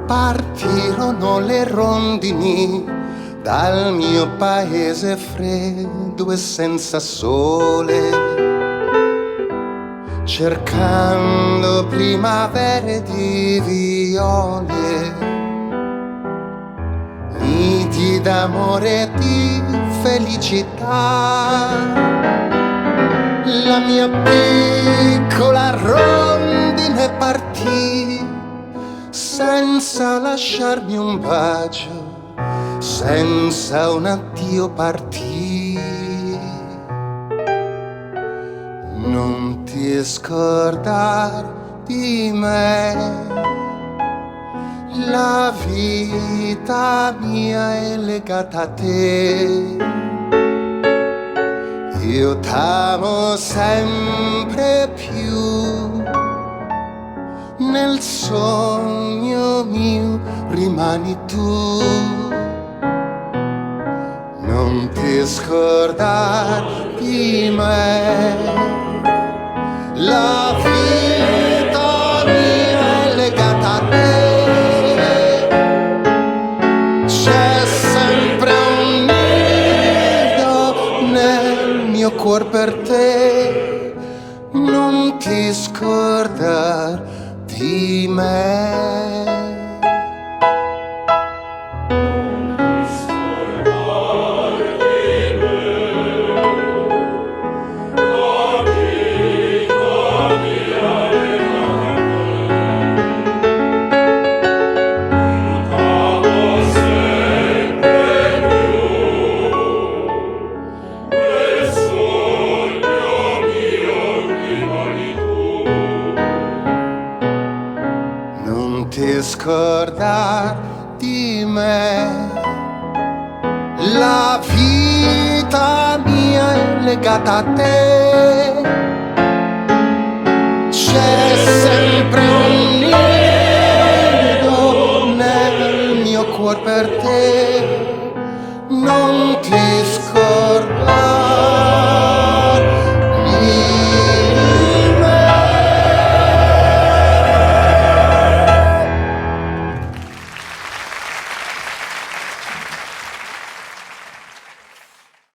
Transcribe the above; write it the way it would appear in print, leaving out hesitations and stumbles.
Partirono le rondini dal mio paese freddo e senza sole, cercando primavere di viole, nidi d'amore e di felicità. La mia piccola rondine partì senza lasciarmi un bacio, senza un addio partì. Non ti scordar di me, la vita mia è legata a te. Io t'amo sempre più, nel sogno mio rimani tu. Non ti scordar di me, la vita mia è legata a te. C'è sempre un nido nel mio cuor per te. Non ti scordar di me. Non ti scordar di me, la vita mia è legata a te.